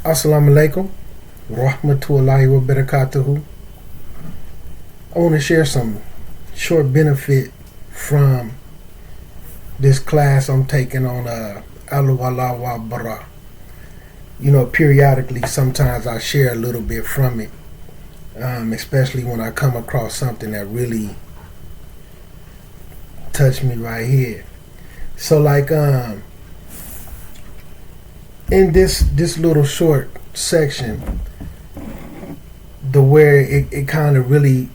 Assalamu alaikum, rahmatullahi wa barakatuhu. I want to share some short benefit from this class I'm taking on Al-Wala wa Bara. Periodically, sometimes I share a little bit from it, especially when I come across something that really touched me right here. So, in this little short section, where it kind of really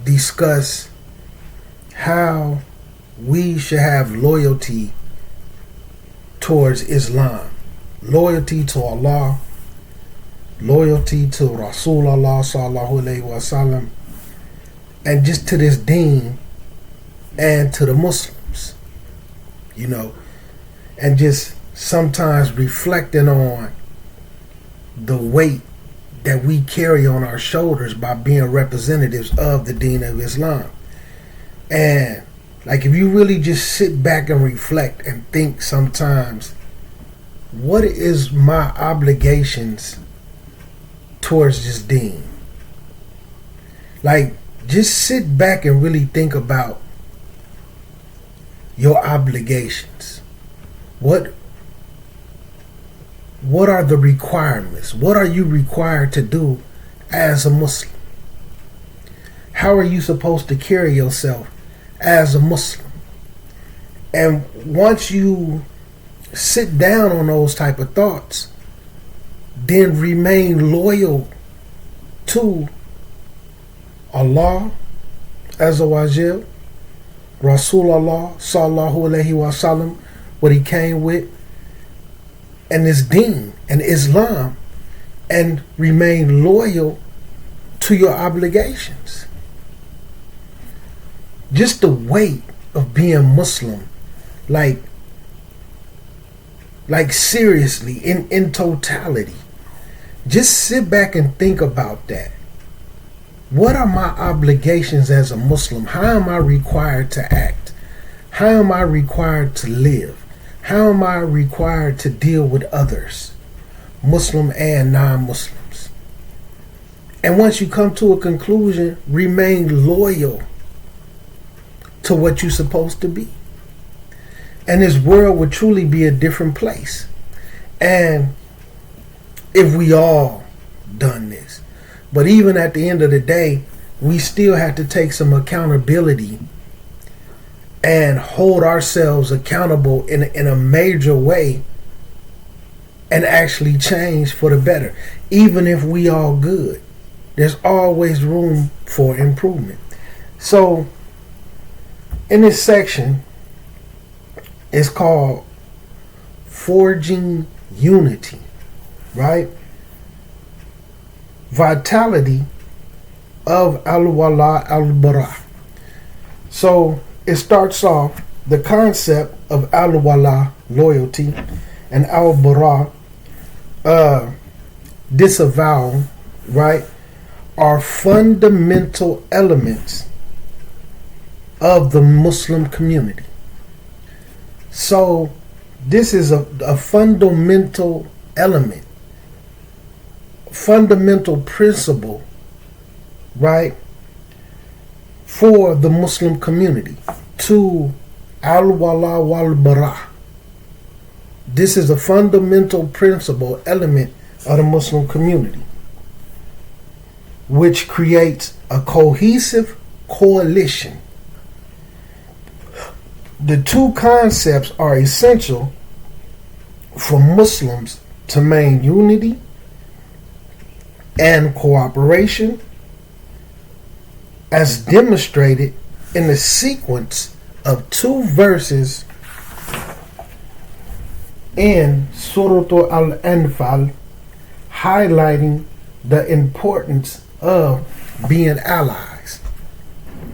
discuss how we should have loyalty towards Islam, loyalty to Allah, loyalty to Rasulullah sallallahu alaihi wasallam, and just to this deen and to the Muslims, and just sometimes reflecting on the weight that we carry on our shoulders by being representatives of the Deen of Islam. And if you really just sit back and reflect and think sometimes, what is my obligations towards this Deen? Just sit back and really think about your obligations. What are the requirements? What are you required to do as a Muslim? How are you supposed to carry yourself as a Muslim? And once you sit down on those type of thoughts, then remain loyal to Allah Azza wa Jal, Rasulullah sallallahu alaihi wasallam, what he came with, and his deen and Islam, and remain loyal to your obligations. Just the weight of being Muslim, seriously, in totality. Just sit back and think about that. What are my obligations as a Muslim? How am I required to act? How am I required to live? How am I required to deal with others, Muslim and non-Muslims? And once you come to a conclusion, remain loyal to what you're supposed to be. And this world would truly be a different place. And if we all done this. But even at the end of the day, we still have to take some accountability and hold ourselves accountable in a major way and actually change for the better. Even if we all good, there's always room for improvement. So in this section, it's called Forging Unity, right? Vitality of Al-Wala al-Bara. So it starts off the concept of Al-Wala, loyalty, and Al-Bara, disavowal, right, are fundamental elements of the Muslim community. So this is a fundamental element, fundamental principle, right, for the Muslim community, to Al-Wala wal-Bara. This is a fundamental principle, element of the Muslim community, which creates a cohesive coalition. The two concepts are essential for Muslims to maintain unity and cooperation, as demonstrated in the sequence of two verses in Surah Al-Anfal, highlighting the importance of being allies.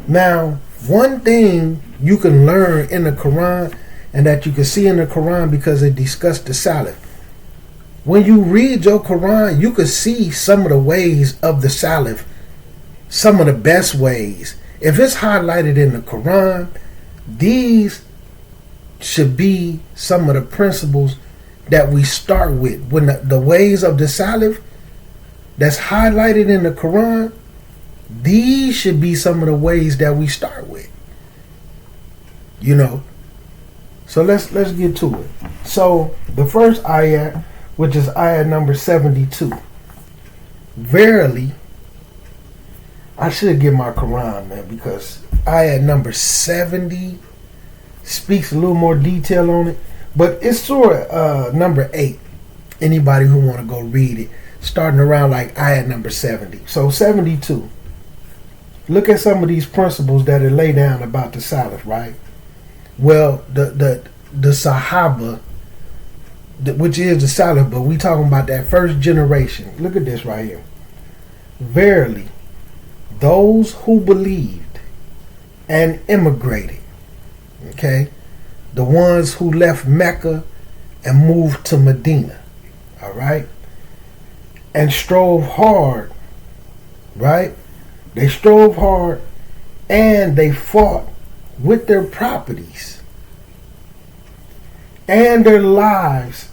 Now, one thing you can learn in the Quran, and that you can see in the Quran because it discussed the Salaf. When you read your Quran, you can see some of the ways of the Salaf, some of the best ways. If it's highlighted in the Quran, these should be some of the principles that we start with. When the ways of the Salaf that's highlighted in the Quran, these should be some of the ways that we start with. You know. So let's get to it. So the first ayat, which is ayat number 72. Verily, I should get my Quran, man, because ayat number 70 speaks a little more detail on it. But it's surah number 8. Anybody who want to go read it, starting around like ayat number 70. So 72. Look at some of these principles that are laid down about the Salaf, right? Well, the Sahaba, which is the Salaf, but we talking about that first generation. Look at this right here. Verily, those who believed and immigrated, okay, the ones who left Mecca and moved to Medina, all right, and strove hard, right? They strove hard and they fought with their properties and their lives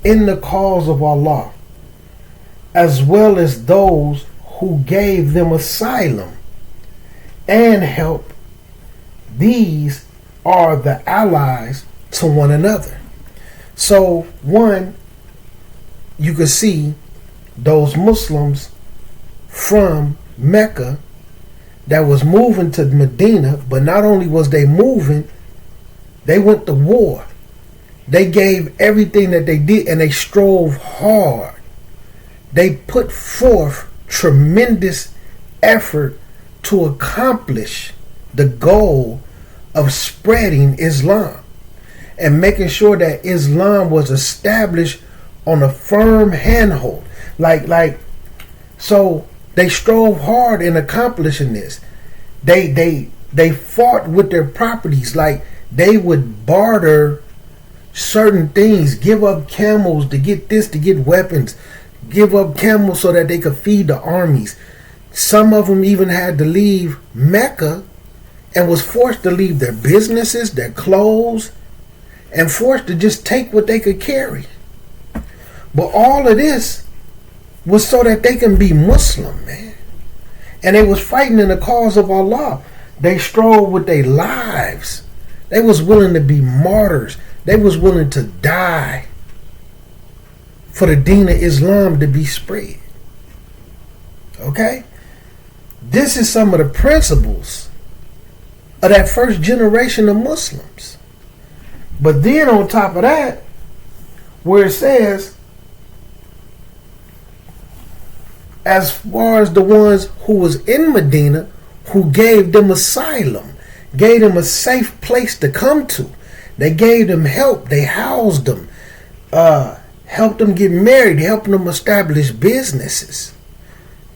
in the cause of Allah, as well as those who gave them asylum and help. These are the allies to one another. So, one, you could see those Muslims from Mecca that was moving to Medina, but not only was they moving, they went to war. They gave everything that they did, and they strove hard. They put forth tremendous effort to accomplish the goal of spreading Islam and making sure that Islam was established on a firm handhold. So they strove hard in accomplishing this. They fought with their properties. Like, they would barter certain things, give up camels to get this, to get weapons, give up camels so that they could feed the armies. Some of them even had to leave Mecca and was forced to leave their businesses, their clothes, and forced to just take what they could carry. But all of this was so that they can be Muslim, man. And they was fighting in the cause of Allah. They strove with their lives. They was willing to be martyrs. They was willing to die for the deen of Islam to be spread. Okay? This is some of the principles of that first generation of Muslims. But then on top of that, where it says, as far as the ones who was in Medina, who gave them asylum, gave them a safe place to come to. They gave them help. They housed them, helped them get married, helped them establish businesses.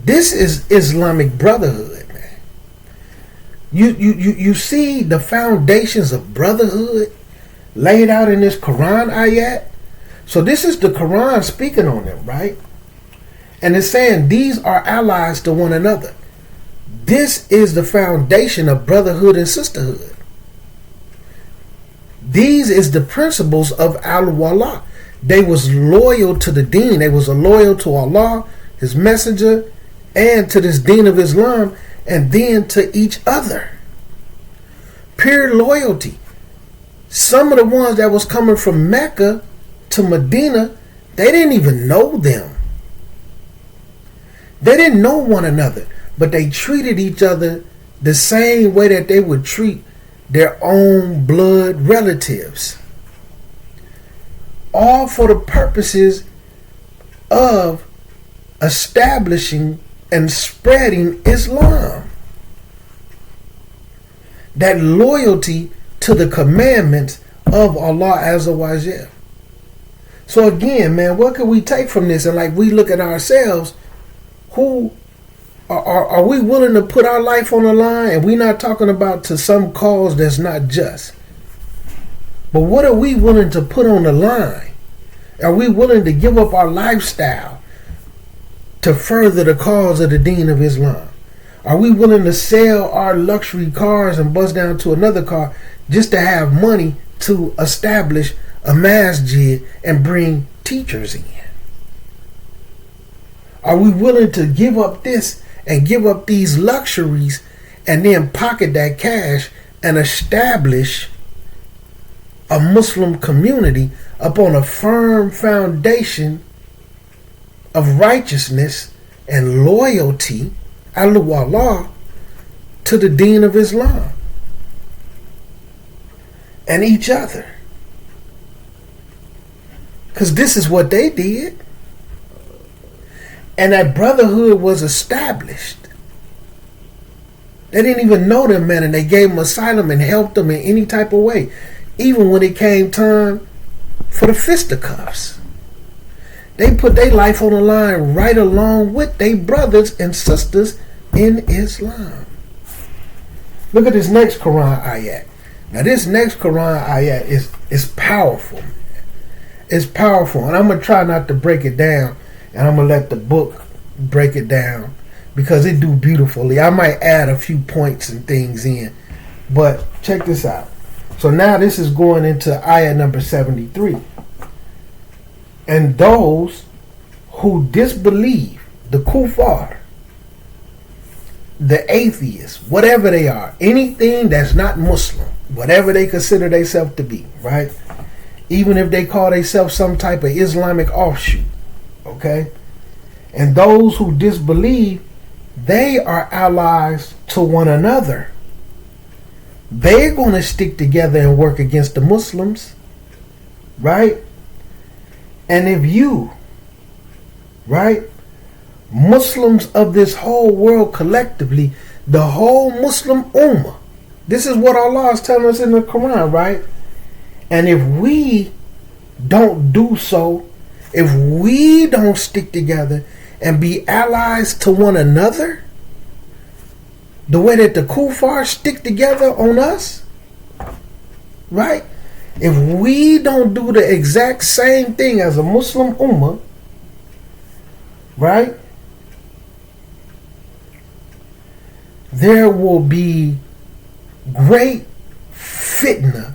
This is Islamic brotherhood, man. You see the foundations of brotherhood laid out in this Quran ayat. So this is the Quran speaking on them, right? And it's saying these are allies to one another. This is the foundation of brotherhood and sisterhood. These is the principles of al-wala. They was loyal to the deen. They was loyal to Allah, His Messenger, and to this deen of Islam, and then to each other. Pure loyalty. Some of the ones that was coming from Mecca to Medina, they didn't even know them. They didn't know one another, but they treated each other the same way that they would treat their own blood relatives. All for the purposes of establishing and spreading Islam. That loyalty to the commandments of Allah Azza wa Jal. So again, man, what can we take from this? And like we look at ourselves, who are we willing to put our life on the line? And we're not talking about to some cause that's not just. But what are we willing to put on the line? Are we willing to give up our lifestyle to further the cause of the deen of Islam? Are we willing to sell our luxury cars and bust down to another car just to have money to establish a masjid and bring teachers in? Are we willing to give up this and give up these luxuries and then pocket that cash and establish a Muslim community upon a firm foundation of righteousness and loyalty, Allah, to the Deen of Islam and each other? Because this is what they did. And that brotherhood was established. They didn't even know them men, and they gave them asylum and helped them in any type of way. Even when it came time for the fisticuffs. They put their life on the line right along with their brothers and sisters in Islam. Look at this next Quran ayat. Now this next Quran ayat is powerful. It's powerful. And I'm going to try not to break it down. And I'm going to let the book break it down, because it do beautifully. I might add a few points and things in. But check this out. So now this is going into ayah number 73. And those who disbelieve, the kuffar, the atheists, whatever they are, anything that's not Muslim, whatever they consider themselves to be, right? Even if they call themselves some type of Islamic offshoot, okay? And those who disbelieve, they are allies to one another. They're going to stick together and work against the Muslims, right? And if you, right, Muslims of this whole world collectively, the whole Muslim Ummah, this is what Allah is telling us in the Quran, right? And if we don't do so, if we don't stick together and be allies to one another, the way that the kuffar stick together on us, right? If we don't do the exact same thing as a Muslim Ummah, right? There will be great fitna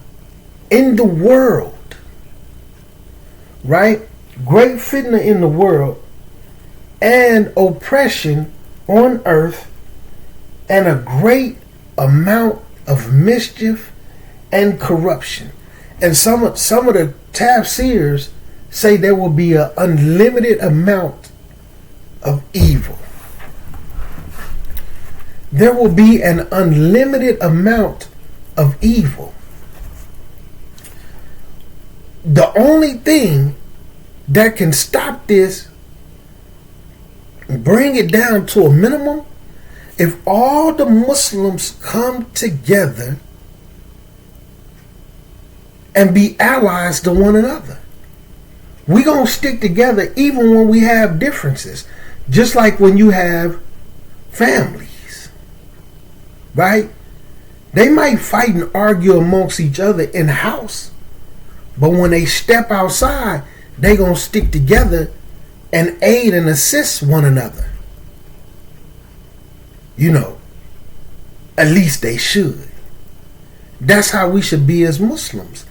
in the world, right? Great fitna in the world and oppression on earth, and a great amount of mischief and corruption. And some of the tafsirs say there will be an unlimited amount of evil. There will be an unlimited amount of evil. The only thing that can stop this, bring it down to a minimum, if all the Muslims come together and be allies to one another. We're going to stick together even when we have differences. Just like when you have families, right? They might fight and argue amongst each other in the house, but when they step outside, they're going to stick together and aid and assist one another. You know, at least they should. That's how we should be as Muslims.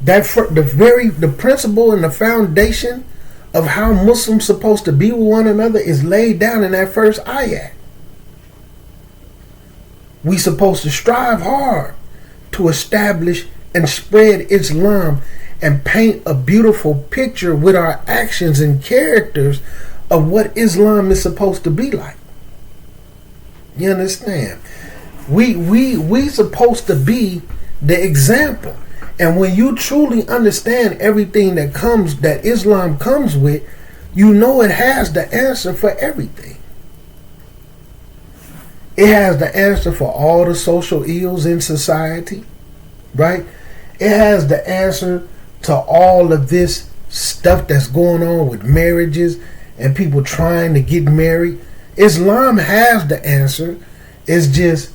The principle and the foundation of how Muslims supposed to be with one another is laid down in that first ayat. We supposed to strive hard to establish and spread Islam and paint a beautiful picture with our actions and characters of what Islam is supposed to be like. You understand? We supposed to be the example. And when you truly understand everything that Islam comes with, you know it has the answer for everything. It has the answer for all the social ills in society, right? It has the answer to all of this stuff that's going on with marriages and people trying to get married. Islam has the answer. It's just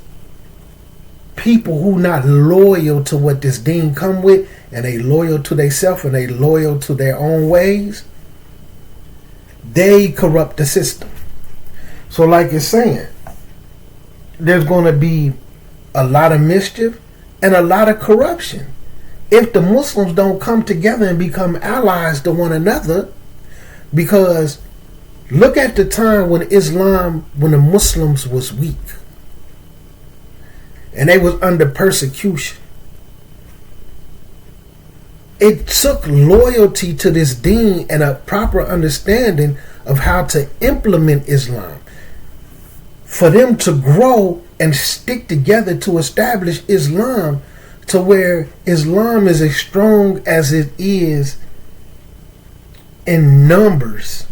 people who not loyal to what this deen come with, and they loyal to themselves and they loyal to their own ways, they corrupt the system. So like it's saying, there's going to be a lot of mischief and a lot of corruption. if the Muslims don't come together and become allies to one another, because look at the time when the Muslims was weak and they was under persecution. It took loyalty to this deen and a proper understanding of how to implement Islam for them to grow and stick together to establish Islam to where Islam is as strong as it is in numbers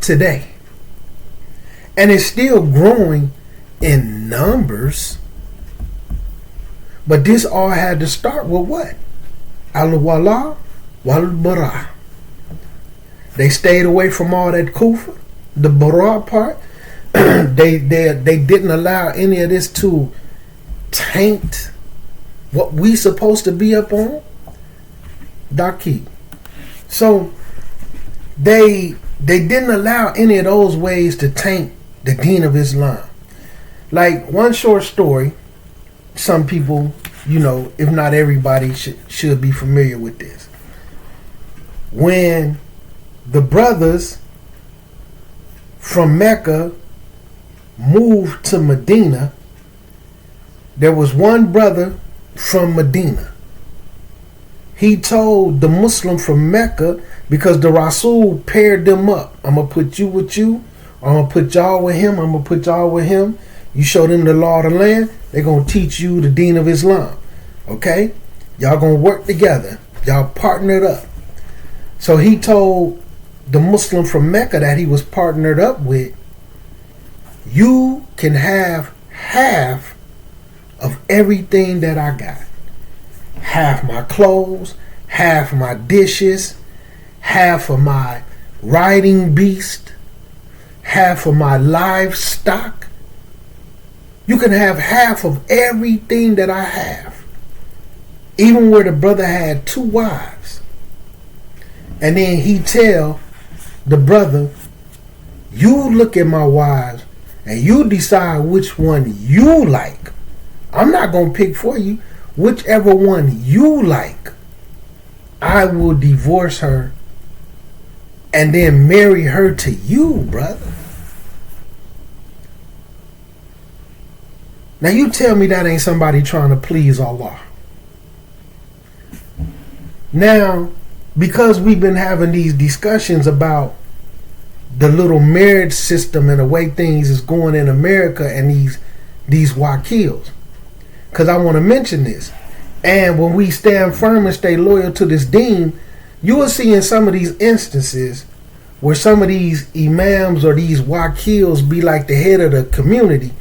today. And it's still growing in numbers. But this all had to start with what? Al-Wala wal-Bara. They stayed away from all that kufr, the Bara part. They didn't allow any of this to taint what we supposed to be up on. Daki. So they didn't allow any of those ways to taint the deen of Islam. Like one short story, some people, if not everybody, should be familiar with this. When the brothers from Mecca moved to Medina, there was one brother from Medina. He told the Muslim from Mecca, because the Rasul paired them up. I'm going to put you with you, or I'm going to put y'all with him, I'm going to put y'all with him. You show them the law of the land, they're going to teach you the deen of Islam. Okay? Y'all going to work together. Y'all partnered up. So he told the Muslim from Mecca that he was partnered up with, you can have half of everything that I got. Half my clothes, half my dishes, half of my riding beast, half of my livestock. You can have half of everything that I have. Even where the brother had 2 wives. And then he tell the brother, you look at my wives and you decide which one you like. I'm not going to pick for you. Whichever one you like, I will divorce her and then marry her to you, brother. Now you tell me that ain't somebody trying to please Allah. Now, because we've been having these discussions about the little marriage system and the way things is going in America and these wakils, because I want to mention this. And when we stand firm and stay loyal to this deen, you will see in some of these instances where some of these imams or these wakils be like the head of the community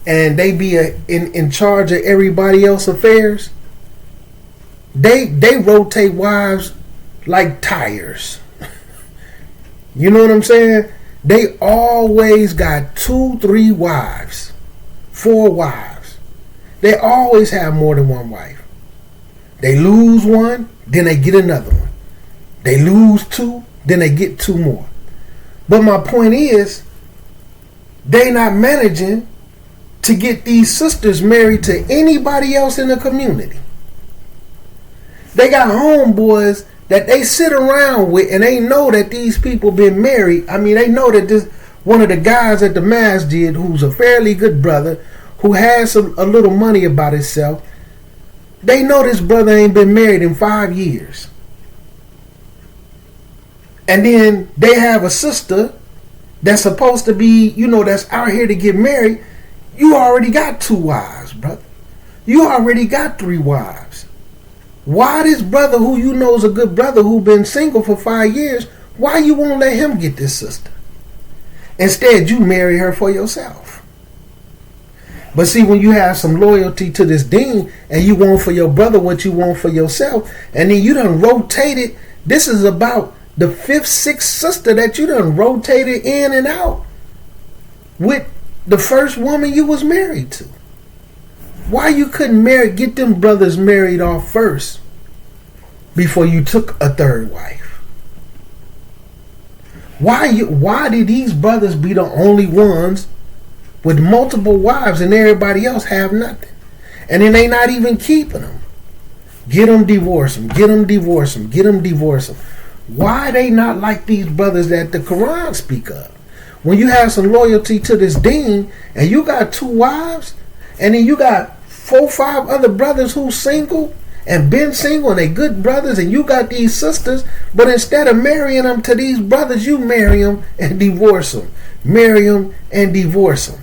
and they be in charge of everybody else's affairs. They rotate wives like tires. You know what I'm saying? They always got 2, 3 wives, 4 wives. They always have more than one wife. They lose one, then they get another one. They lose 2, then they get 2 more. But my point is, they not managing to get these sisters married to anybody else in the community. They got homeboys that they sit around with and they know that these people been married. I mean, they know that this one of the guys at the masjid, who's a fairly good brother, who has a little money about himself, they know this brother ain't been married in 5 years. And then they have a sister that's supposed to be, that's out here to get married. You already got 2 wives, brother. You already got 3 wives. Why this brother who you know is a good brother who been single for 5 years, why you won't let him get this sister? Instead, you marry her for yourself. But see, when you have some loyalty to this deen and you want for your brother what you want for yourself, and then you done rotated, this is about the 5th, 6th sister that you done rotated in and out with the first woman you was married to. Why you couldn't get them brothers married off first before you took a 3rd wife? Why did these brothers be the only ones with multiple wives and everybody else have nothing? And then they not even keeping them. Get them, divorce them. Get them, divorce them. Get them, divorce them. Why they not like these brothers that the Quran speak of? When you have some loyalty to this deen, and you got 2 wives, and then you got 4, 5 other brothers who's single and been single, and they good brothers, and you got these sisters, but instead of marrying them to these brothers, you marry them and divorce them. Marry them and divorce them.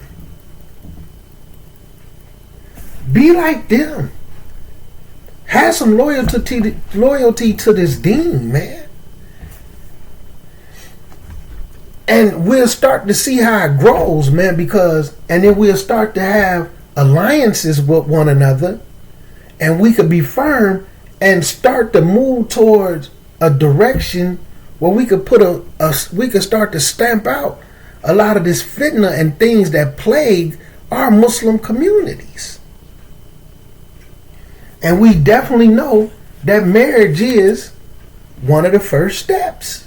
Be like them. Have some loyalty to this deen, man. And we'll start to see how it grows, man, and then we'll start to have alliances with one another, and we could be firm and start to move towards a direction where we could we could start to stamp out a lot of this fitna and things that plague our Muslim communities. And we definitely know that marriage is one of the first steps.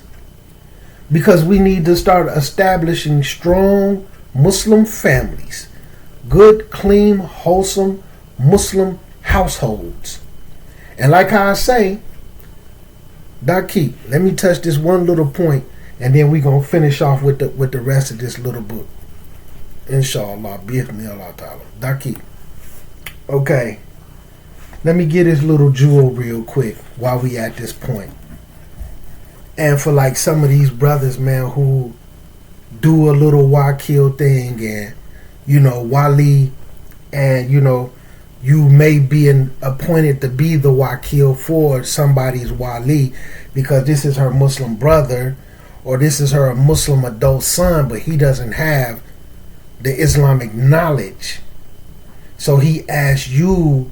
Because we need to start establishing strong Muslim families. Good, clean, wholesome Muslim households. And like how I say, Daki, let me touch this one little point, and then we're going to finish off with the rest of this little book. Inshallah. Bi'idhnillah ta'ala. Daki. Okay. Let me get this little jewel real quick while we at this point. And for like some of these brothers, man, who do a little wakil thing, and wali, and you may be appointed to be the wakil for somebody's wali because this is her Muslim brother or this is her Muslim adult son, but he doesn't have the Islamic knowledge. So he asks you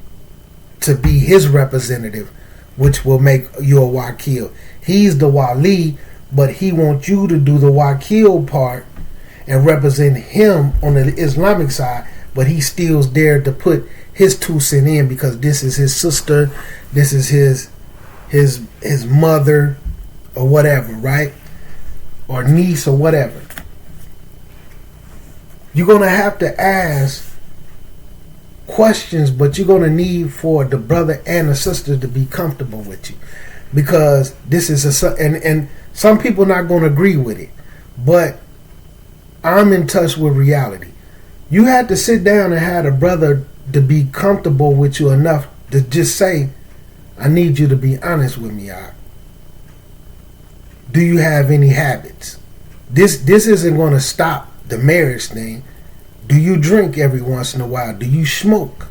to be his representative, which will make you a wakil. He's the wali, but he wants you to do the wakil part and represent him on the Islamic side, but he still's there to put his 2 cents in because this is his sister, this is his mother or whatever, right? Or niece or whatever. You're going to have to ask questions, but you're going to need for the brother and the sister to be comfortable with you. Because this is and some people not going to agree with it, but I'm in touch with reality. You had to sit down and have a brother to be comfortable with you enough to just say, I need you to be honest with me, do you have any habits? This isn't going to stop the marriage thing. Do you drink every once in a while? Do you smoke?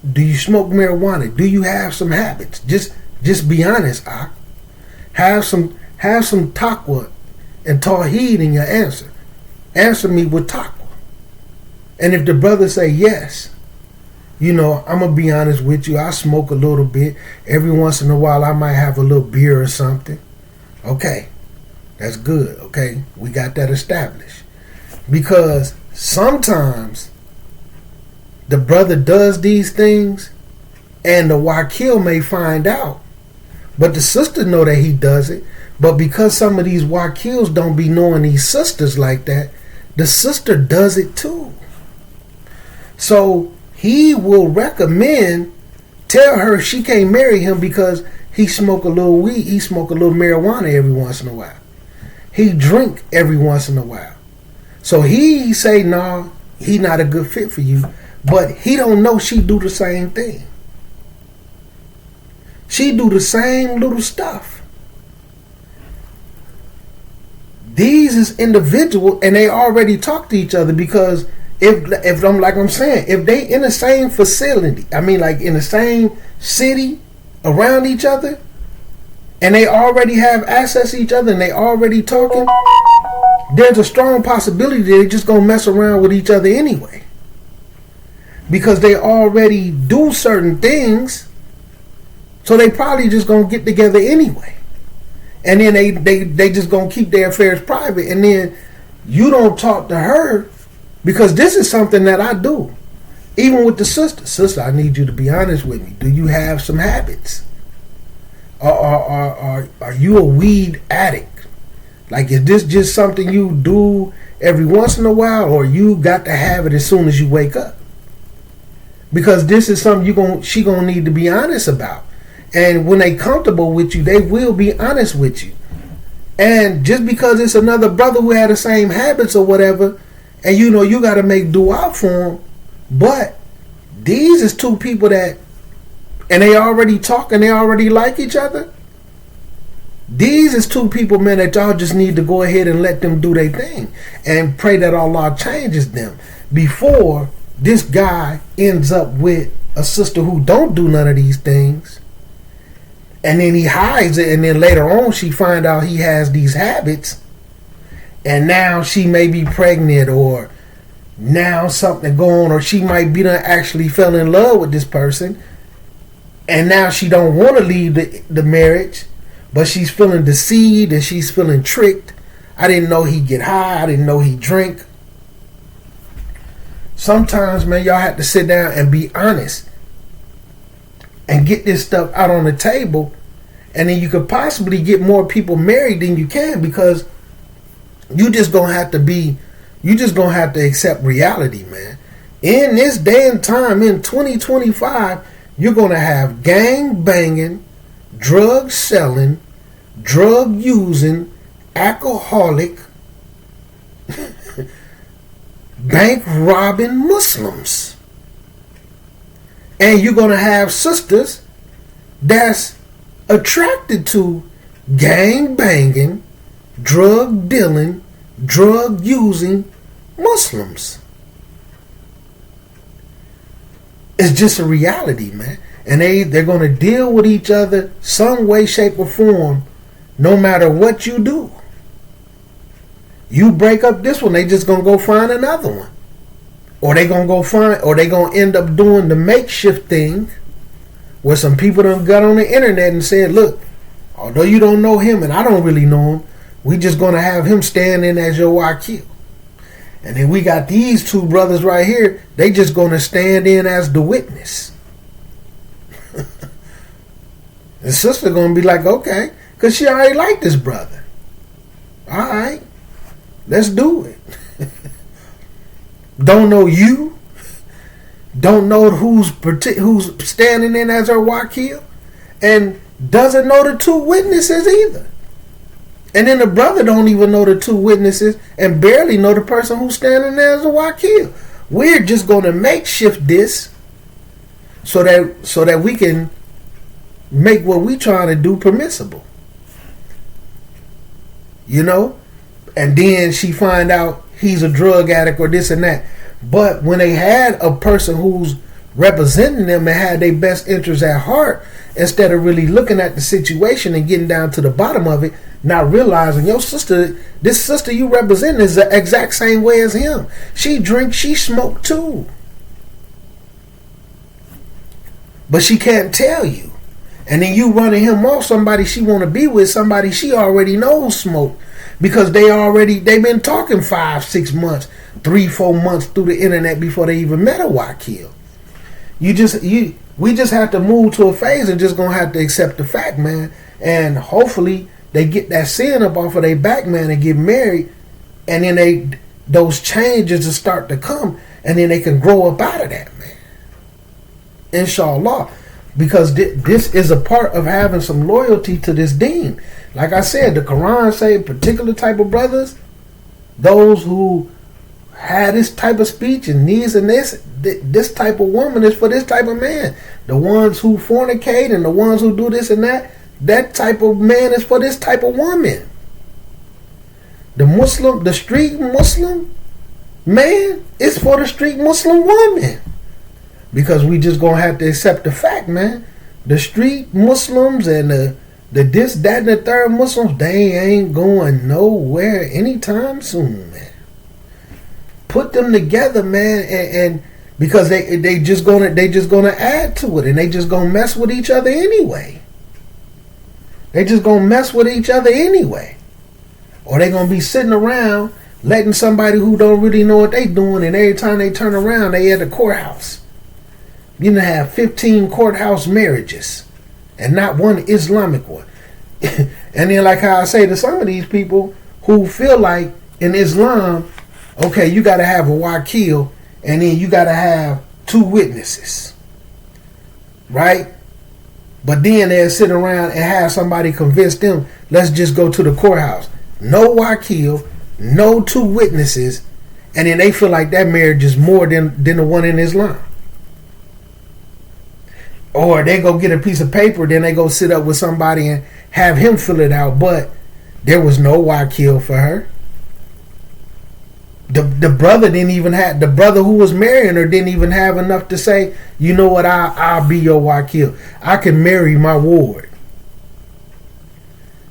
Do you smoke marijuana? Do you have some habits? Just be honest, Have some taqwa and tawheed in your answer. Answer me with taqwa. And if the brother say yes, I'm going to be honest with you. I smoke a little bit. Every once in a while I might have a little beer or something. Okay, that's good. Okay, we got that established. Because sometimes the brother does these things and the wakil may find out. But the sister know that he does it. But because some of these wakils don't be knowing these sisters like that, the sister does it too. So he will tell her she can't marry him because he smoke a little weed, he smoke a little marijuana every once in a while. He drink every once in a while. So he say, nah, he not a good fit for you. But he don't know she do the same thing. She do the same little stuff. These is individual, and they already talk to each other because if I'm like I'm saying, if they in the same facility, like in the same city around each other, and they already have access to each other and they already talking, there's a strong possibility they're just gonna mess around with each other anyway. Because they already do certain things. So they probably just gonna get together anyway, and then they just gonna keep their affairs private, and then you don't talk to her because this is something that I do, even with the sister. Sister, I need you to be honest with me. Do you have some habits? Are you a weed addict? Like, is this just something you do every once in a while, or you got to have it as soon as you wake up? because this is something she gonna need to be honest about. And when they comfortable with you, they will be honest with you. And just because it's another brother who had the same habits or whatever, and you got to make dua for them, but these is two people that, and they already talk and they already like each other. These is two people, man, that y'all just need to go ahead and let them do their thing and pray that Allah changes them before this guy ends up with a sister who don't do none of these things, and then he hides it, and then later on she find out he has these habits, and now she may be pregnant, or now something going, or she might be done actually fell in love with this person, and now she don't want to leave the marriage, but she's feeling deceived and she's feeling tricked. I didn't know he'd get high. I didn't know he'd drink. Sometimes, man, y'all have to sit down and be honest and get this stuff out on the table, and then you could possibly get more people married than you can, because you just gonna have to accept reality, man. In this day and time, in 2025, you're gonna have gang banging, drug selling, drug using, alcoholic, bank robbing Muslims. And you're going to have sisters that's attracted to gang banging, drug dealing, drug using Muslims. It's just a reality, man. And they're going to deal with each other some way, shape, or form, no matter what you do. You break up this one, they just going to go find another one. Or they going to end up doing the makeshift thing where some people done got on the internet and said, look, although you don't know him and I don't really know him, we just going to have him stand in as your wakil. And then we got these two brothers right here, they just going to stand in as the witness. The sister going to be like, okay, because she already liked this brother. All right, let's do it. Don't know you. Don't know who's standing in as her wakil. And doesn't know the two witnesses either. And then the brother don't even know the two witnesses and barely know the person who's standing there as a wakil. We're just going to makeshift this so that we can make what we trying to do permissible. You know? And then she find out he's a drug addict or this and that. But when they had a person who's representing them and had their best interests at heart, instead of really looking at the situation and getting down to the bottom of it, not realizing this sister you represent is the exact same way as him. She drinks, she smoke too. But she can't tell you. And then you running him off somebody she want to be with, somebody she already knows smoke. Because they've been talking 5-6 months, 3-4 months through the internet before they even met a wakil. We just have to move to a phase and just gonna have to accept the fact, man. And hopefully they get that sin up off of their back, man, and get married, and then those changes will start to come, and then they can grow up out of that, man. Inshallah. Because this is a part of having some loyalty to this deen. Like I said, the Quran say particular type of brothers, those who had this type of speech and needs and this type of woman is for this type of man. The ones who fornicate and the ones who do this and that type of man is for this type of woman. The street Muslim man is for the street Muslim woman. Because we just gonna have to accept the fact, man. The street Muslims and the this, that, and the third Muslims, they ain't going nowhere anytime soon, man. Put them together, man, and because they just gonna add to it, and they just gonna mess with each other anyway. They just gonna mess with each other anyway, or they gonna be sitting around letting somebody who don't really know what they doing, and every time they turn around, they at the courthouse. You know, have 15 courthouse marriages and not one Islamic one. And then, like how I say to some of these people who feel like in Islam, okay, you got to have a wakil, and then you got to have two witnesses, right? But then they'll sit around and have somebody convince them, let's just go to the courthouse. No wakil, no two witnesses, and then they feel like that marriage is more than the one in Islam. Or they go get a piece of paper, then they go sit up with somebody and have him fill it out, but there was no wakil for her. The brother didn't even have, the brother who was marrying her didn't even have enough to say, you know what, I'll be your wakil. I can marry my ward.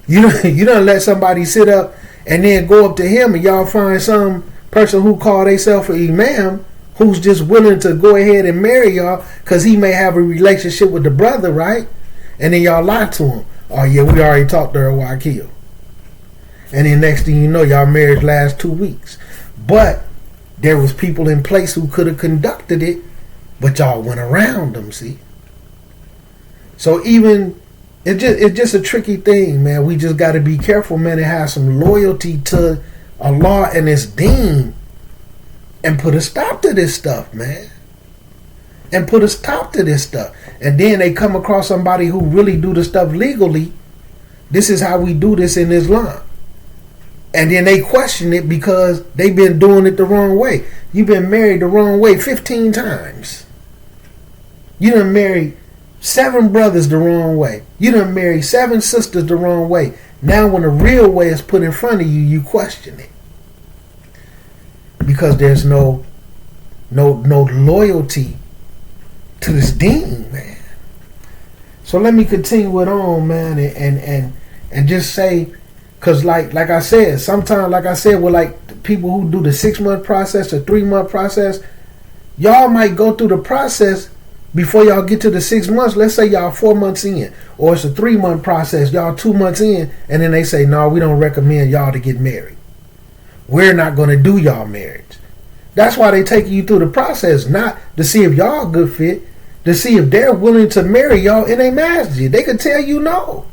You don't let somebody sit up and then go up to him and y'all find some person who call themselves an imam who's just willing to go ahead and marry y'all because he may have a relationship with the brother, right? And then y'all lie to him. Oh yeah, we already talked to her wakil. And then next thing you know, y'all marriage lasts 2 weeks. But there was people in place who could have conducted it, but y'all went around them, see? So even, it's just a tricky thing, man. We just got to be careful, man, and have some loyalty to Allah and His deen and put a stop to this stuff, man. And put a stop to this stuff. And then they come across somebody who really do the stuff legally. This is how we do this in Islam. And then they question it because they've been doing it the wrong way. You've been married the wrong way 15 times. You done married 7 brothers the wrong way. You done married 7 sisters the wrong way. Now when the real way is put in front of you, you question it. Because there's no loyalty to this deen, man. So let me continue it on, man, and just say, because like I said, sometimes, like I said, with like people who do the 6-month process or 3-month process, y'all might go through the process before y'all get to the 6 months. Let's say y'all 4 months in, or it's a 3-month process, y'all 2 months in, and then they say, no, we don't recommend y'all to get married. We're not going to do y'all marriage. That's why they take you through the process, not to see if y'all a good fit, to see if they're willing to marry y'all in a masjid. They could tell you no.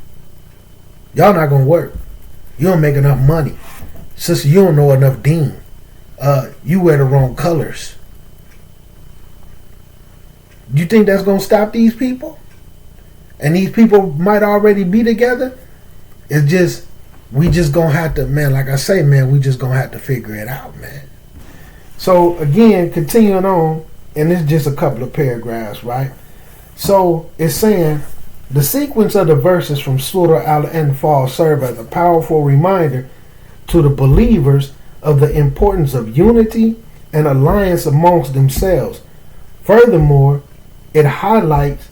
Y'all not going to work. You don't make enough money. Sister, you don't know enough deen. You wear the wrong colors. You think that's going to stop these people? And these people might already be together? It's just, we just going to have to, man, like I say, man, we just going to have to figure it out, man. So, again, continuing on, and it's just a couple of paragraphs, right? So, it's saying, the sequence of the verses from Surah Al-Anfal serve as a powerful reminder to the believers of the importance of unity and alliance amongst themselves. Furthermore, it highlights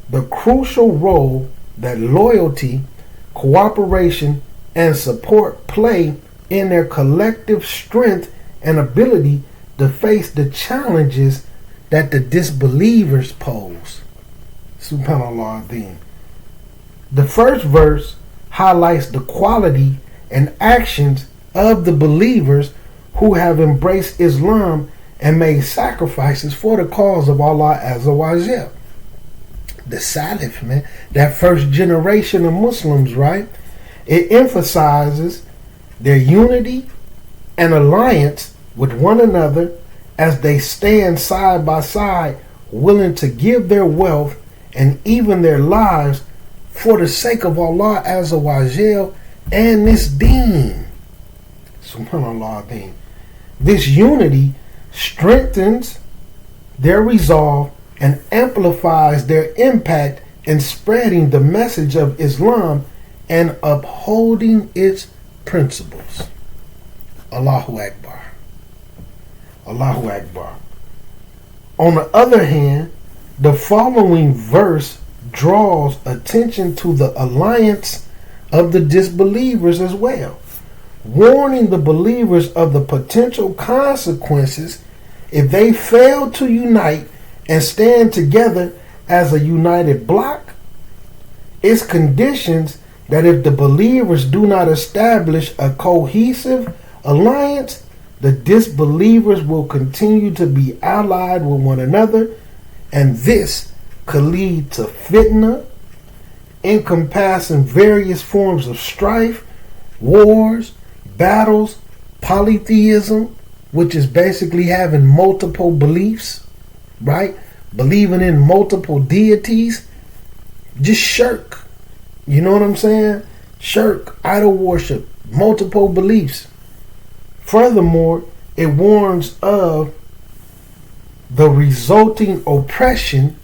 the crucial role that loyalty, cooperation, and support play in their collective strength and ability to face the challenges that the disbelievers pose. Subhanallah Adhim. The first verse highlights the quality and actions of the believers who have embraced Islam and made sacrifices for the cause of Allah Azza wa Jal. The Salaf, man, that first generation of Muslims, right? It emphasizes their unity and alliance with one another as they stand side by side, willing to give their wealth and even their lives for the sake of Allah Azza wa Jal and this deen. Subhanallah Adhim. This unity strengthens their resolve and amplifies their impact in spreading the message of Islam and upholding its principles. Allahu Akbar. Allahu Akbar. On the other hand, the following verse draws attention to the alliance of the disbelievers as well, warning the believers of the potential consequences if they fail to unite and stand together as a united bloc. It's conditions that if the believers do not establish a cohesive alliance, the disbelievers will continue to be allied with one another, and this could lead to fitna, encompassing various forms of strife, wars, battles, polytheism, which is basically having multiple beliefs, right? Believing in multiple deities, just shirk. You know what I'm saying? Shirk, idol worship, multiple beliefs. Furthermore, it warns of the resulting oppression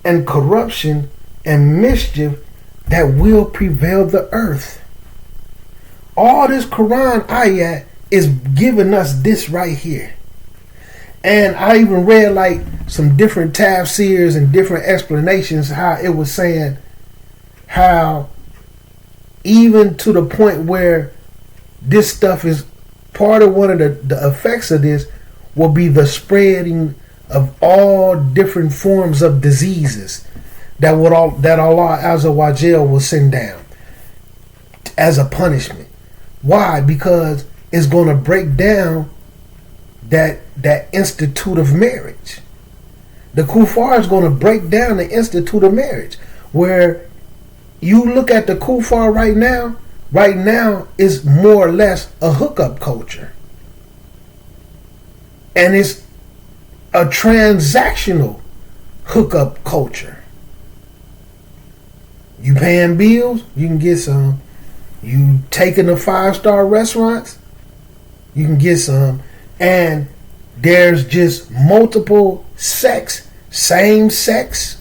and corruption and mischief that will prevail the earth. All this Quran ayat is giving us this right here. And I even read like some different tafsirs and different explanations how it was saying how even to the point where this stuff is part of one of the effects of this will be the spreading of all different forms of diseases that Allah Azza wa Jal will send down as a punishment. Why? Because it's going to break down that institute of marriage. The kuffar is going to break down the institute of marriage. Where you look at the kuffar right now is more or less a hookup culture. And it's a transactional hookup culture. You paying bills, you can get some. You taking the 5-star restaurants, you can get some. And there's just multiple sex, same sex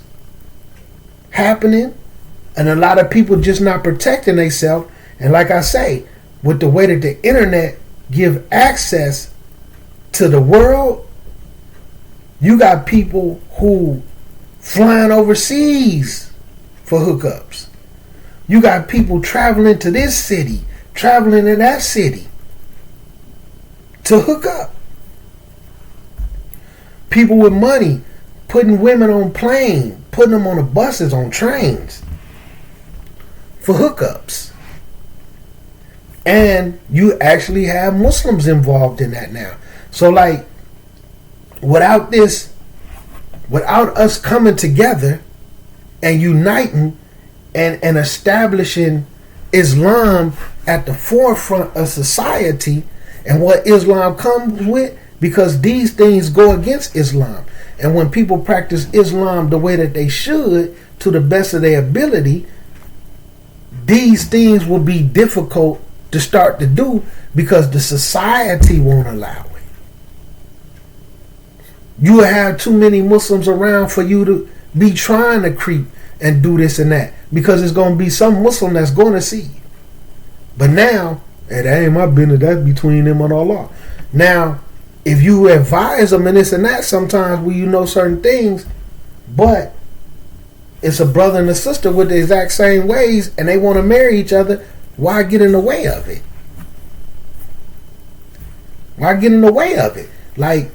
happening. And a lot of people just not protecting themselves. And like I say, with the way that the internet give access to the world, you got people who flying overseas for hookups. You got people traveling to this city, traveling to that city to hook up. People with money putting women on planes, putting them on the buses, on trains for hookups. And you actually have Muslims involved in that now. So like, without us coming together and uniting and establishing Islam at the forefront of society and what Islam comes with, because these things go against Islam. And when people practice Islam the way that they should, to the best of their ability, these things will be difficult to start to do because the society won't allow it. You will have too many Muslims around for you to be trying to creep and do this and that, because it's going to be some Muslim that's going to see you. But now, that ain't my business, that's between them and Allah. Now, if you advise them and this and that sometimes when you know certain things, but it's a brother and a sister with the exact same ways and they want to marry each other, why get in the way of it? Why get in the way of it? Like,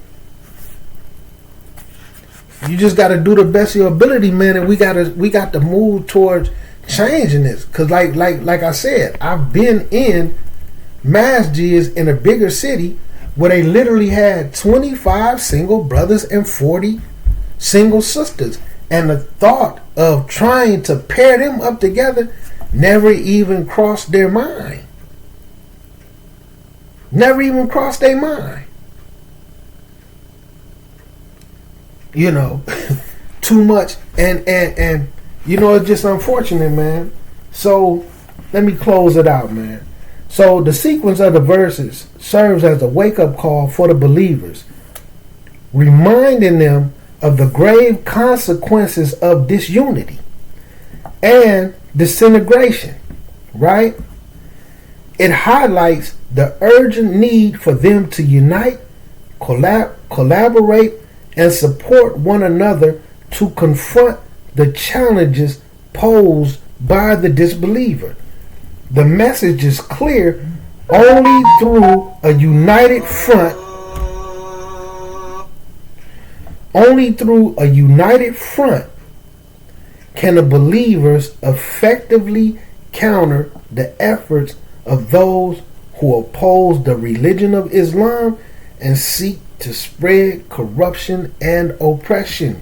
you just got to do the best of your ability, man, and we got to move towards changing this. Because like I said, I've been in masjids in a bigger city where they literally had 25 single brothers and 40 single sisters. And the thought of trying to pair them up together never even crossed their mind. Never even crossed their mind. You know, too much. And you know, it's just unfortunate, man. So let me close it out, man. So the sequence of the verses serves as a wake-up call for the believers, reminding them of the grave consequences of disunity and disintegration, right? It highlights the urgent need for them to unite, collaborate, and support one another to confront the challenges posed by the disbeliever. The message is clear: only through a united front, can the believers effectively counter the efforts of those who oppose the religion of Islam and seek to spread corruption and oppression.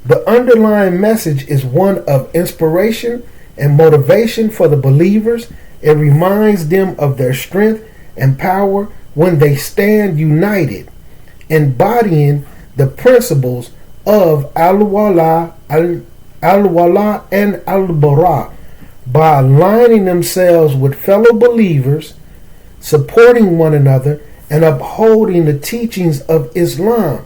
The underlying message is one of inspiration and motivation for the believers. It reminds them of their strength and power when they stand united, embodying the principles of al-wala, al-wala and al-bara by aligning themselves with fellow believers, supporting one another, and upholding the teachings of Islam.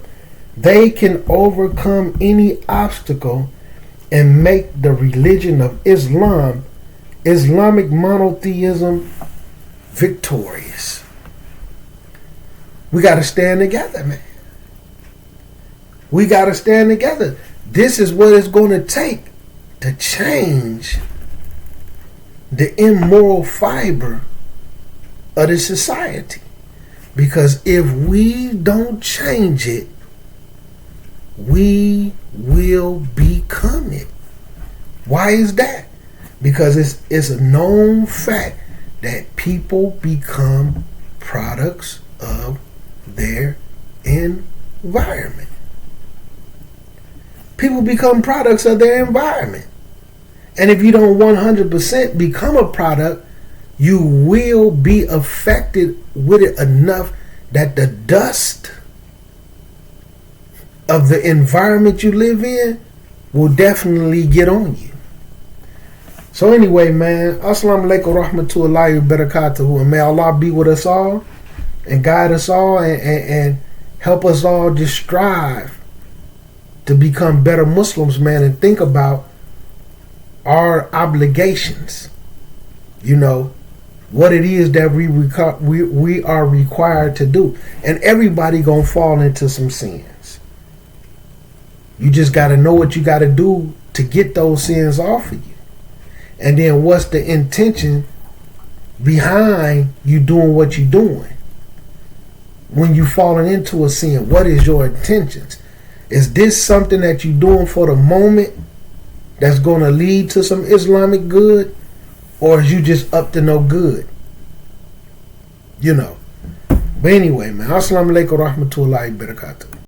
They can overcome any obstacle and make the religion of Islam, Islamic monotheism, victorious. We got to stand together, man. We got to stand together. This is what it's going to take to change the immoral fiber of the society. Because if we don't change it, we will become it. Why is that? Because it's a known fact that people become products of their environment. People become products of their environment. And if you don't 100% become a product, you will be affected with it enough that the dust of the environment you live in will definitely get on you. So anyway, man, assalamu alaikum rahmatullahi wa barakatuhu, and may Allah be with us all and guide us all and help us all just strive to become better Muslims, man, and think about our obligations. You know, what it is that we are required to do. And everybody gonna fall into some sins. You just got to know what you got to do to get those sins off of you. And then what's the intention behind you doing what you're doing? When you falling into a sin, what is your intentions? Is this something that you're doing for the moment that's going to lead to some Islamic good? Or is you just up to no good? You know. But anyway, man, assalamu alaikum rahmatullahi wa barakatuh.